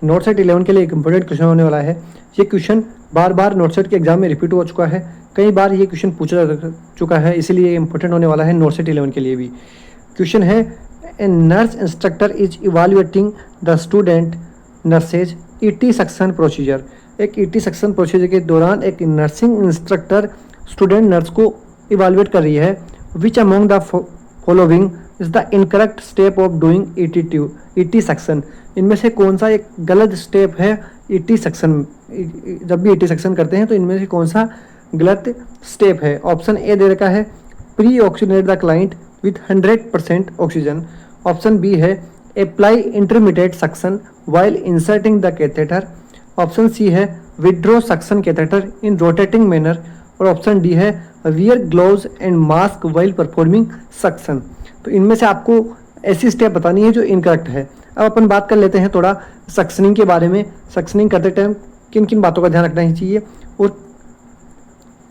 Not set 11 के लिए एक इंपॉर्टेंट क्वेश्चन होने वाला है। ये question bar bar not set के एग्जाम में रिपीट हो चुका है, कई बार ये क्वेश्चन पूछा जा चुका है, इसीलिए इंपॉर्टेंट होने वाला है नोट सेट 11 के लिए भी। क्वेश्चन है, a nurse instructor is evaluating the student nurses ET suction procedure. एक ईटी सक्शन प्रोसीजर के दौरान एक नर्सिंग इंस्ट्रक्टर स्टूडेंट नर्स को इवाल्युएट कर रही है। Which among the following is the incorrect step of doing ET suction. इनमें से कौन सा एक गलत स्टेप है ईटी सक्शन, जब भी ईटी सक्शन करते हैं तो इनमें से कौन सा गलत स्टेप है। ऑप्शन ए दे रखा है pre oxygenate the client with 100% oxygen. Option B है apply intermediate suction while inserting the catheter. Option C है withdraw suction catheter in rotating manner. और ऑप्शन डी है wear gloves and mask while performing suction. तो इनमें से आपको ऐसी step बतानी है जो इनकरेक्ट है। अब अपन बात कर लेते हैं थोड़ा सक्शनिंग के बारे में। सक्शनिंग करते टाइम किन किन बातों का ध्यान रखना ही चाहिए और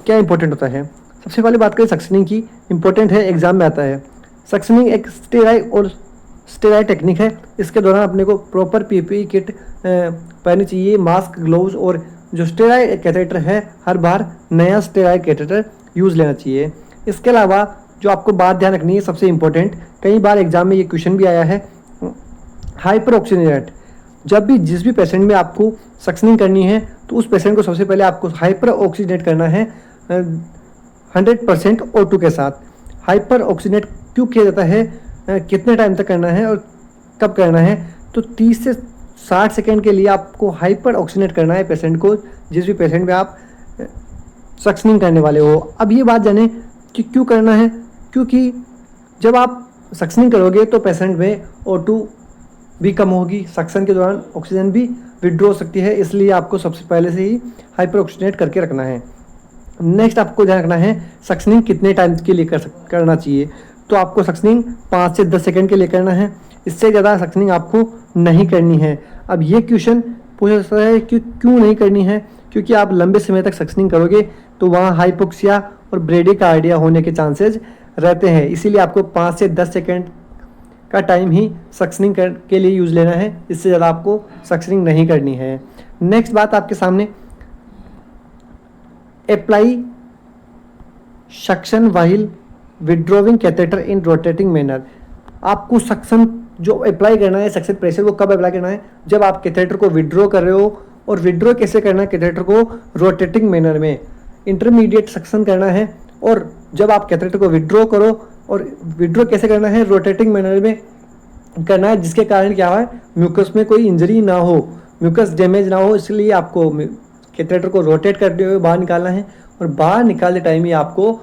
क्या इंपॉर्टेंट होता है। सबसे पहले बात करें सक्शनिंग की, इंपॉर्टेंट है, एग्जाम में आता है। सक्शनिंग एक स्टेराइल टेक्निक है। इसके दौरान अपने को प्रॉपर पीपीई किट पहननी चाहिए, मास्क, ग्लोव्स, और जो स्टेराइल कैथेटर है हर बार नया स्टेराइल कैथेटर यूज़ लेना चाहिए। इसके अलावा जो आपको बात ध्यान रखनी है सबसे इम्पोर्टेंट, कई बार एग्जाम में ये क्वेश्चन भी आया है, हाइपर ऑक्सीजनेट। जब भी जिस भी पेशेंट में आपको सक्शनिंग करनी है तो उस पेशेंट को सबसे पहले आपको हाइपर ऑक्सीजनेट करना है 100% O2 के साथ। हाइपर ऑक्सीजनेट क्यों किया जाता है, कितने टाइम तक करना है और कब करना है, तो 30 से 60 सेकेंड के लिए आपको हाइपर ऑक्सीजनेट करना है पेशेंट को, जिस भी पेशेंट में आप सक्शनिंग करने वाले हो। अब ये बात जाने कि क्यों करना है, क्योंकि जब आप सक्शनिंग करोगे तो पेशेंट में O2 भी कम होगी, सक्शन के दौरान ऑक्सीजन भी विड्रॉ हो सकती है, इसलिए आपको सबसे पहले से ही हाइपर ऑक्सीजनेट करके रखना है। नेक्स्ट आपको ध्यान रखना है सक्शनिंग कितने टाइम के लिए करना चाहिए। तो आपको सक्शनिंग 5 से 10 सेकंड के लिए करना है, इससे ज़्यादा सक्शनिंग आपको नहीं करनी है। अब ये क्वेश्चन पूछा जाता है कि क्यों नहीं करनी है, क्योंकि आप लंबे समय तक सक्शनिंग करोगे तो वहाँ हाइपोक्सिया और ब्रेडिकार्डिया होने के चांसेस रहते हैं, इसीलिए आपको 5 से 10 सेकेंड का टाइम ही सक्शनिंग के लिए यूज़ लेना है, इससे ज़्यादा आपको सक्शनिंग नहीं करनी है। नेक्स्ट बात आपके सामने, apply suction while withdrawing catheter in rotating manner. आपको सक्शन जो अप्लाई करना है, सक्शन प्रेशर वो कब अप्लाई करना है, जब आप कैथेटर को विड्रॉ कर रहे हो। और विड्रॉ कैसे करना है कैथेटर को, रोटेटिंग मैनर में इंटरमीडिएट सक्शन करना है। और जब आप कैथेटर को विड्रॉ करो, और विड्रॉ कैसे करना है, रोटेटिंग मैनर में करना है, जिसके कारण क्या है, म्यूकस में कोई इंजरी ना हो, म्यूकस डैमेज ना हो, इसलिए आपको कैथेटर को रोटेट करते हुए बाहर निकालना है। और बाहर निकालते टाइम ही आपको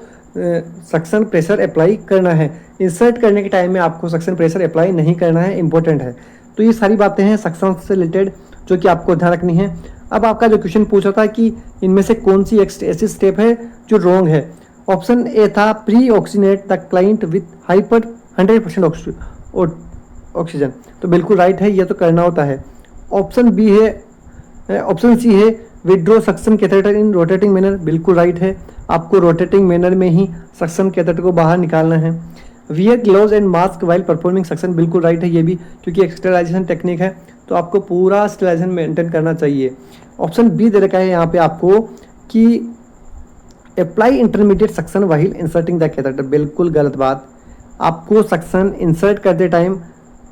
सक्शन प्रेशर अप्लाई करना है। इंसर्ट करने के टाइम में आपको सक्शन प्रेशर अप्लाई नहीं करना है, इंपॉर्टेंट है। तो ये सारी बातें हैं सक्शन से रिलेटेड जो कि आपको ध्यान रखनी है। अब आपका जो क्वेश्चन पूछा था कि इनमें से कौन सी ऐसी स्टेप है जो रॉन्ग है। ऑप्शन ए था pre oxygenate the client with hyper 100% oxygen, तो बिल्कुल राइट है, ये तो करना होता है। ऑप्शन बी है, ऑप्शन सी है withdraw suction catheter in rotating manner, बिल्कुल राइट है, आपको रोटेटिंग मैनर में ही सक्शन कैथेटर को बाहर निकालना है। Wear gloves and mask while performing suction, बिल्कुल राइट है ये भी, क्योंकि स्टेरिलाइजेशन टेक्निक है तो आपको पूरा स्टेरिलाइजेशन मेंटेन करना चाहिए। ऑप्शन बी दे रखा है यहाँ पे आपको कि apply intermediate suction while inserting the catheter, बिल्कुल गलत बात। आपको सक्शन इंसर्ट करते टाइम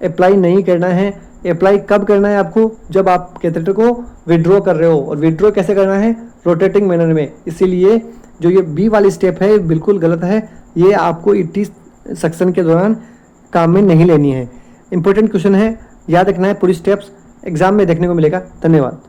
अप्लाई नहीं करना है। अप्लाई कब करना है आपको, जब आप कैथेटर को विड्रॉ कर रहे हो, और विड्रॉ कैसे करना है, रोटेटिंग मैनर में। इसीलिए जो ये बी वाली स्टेप है बिल्कुल गलत है, ये आपको ईटी सक्शन के दौरान काम में नहीं लेनी है। इंपॉर्टेंट क्वेश्चन है, याद रखना है, पूरी स्टेप्स एग्जाम में देखने को मिलेगा। धन्यवाद।